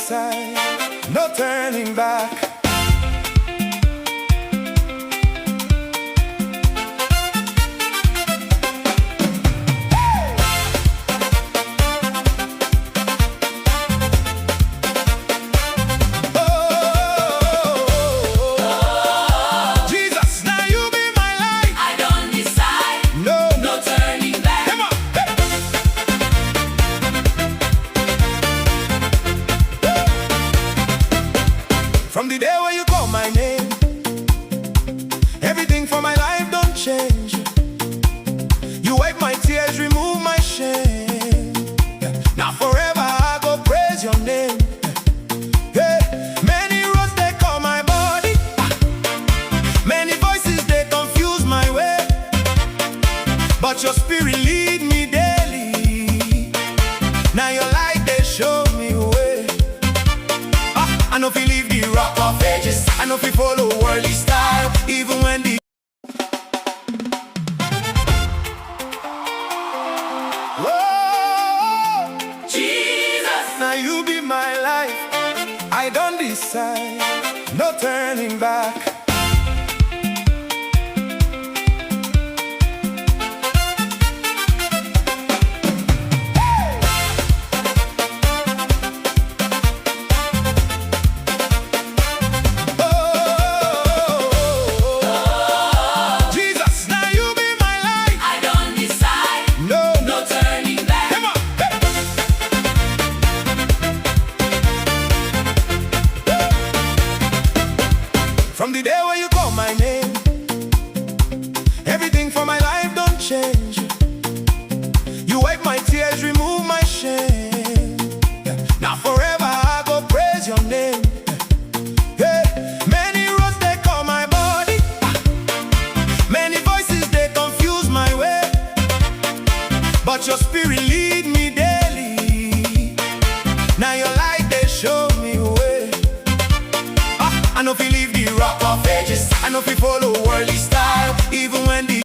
decide, no turning back. From the day when you call my name, everything for my life don't change. You wipe my tears, remove my shame. Now forever I go praise your name. Many roads they call my body, many voices they confuse my way, but your spirit lead me daily. Now your light they show me way. I know if you leave the rock of ages, I know if you follow worldly style, even when the Jesus, now you be my life. I don't decide, no turning back. From the day when you call my name, everything for my life don't change. You wipe my tears, remove my shame. Now forever I go praise your name. Many roads they call my body, many voices they confuse my way, but your spirit lead me daily. Now your light they show me way. I know if you leave the rock of ages, I know if you follow worldly style.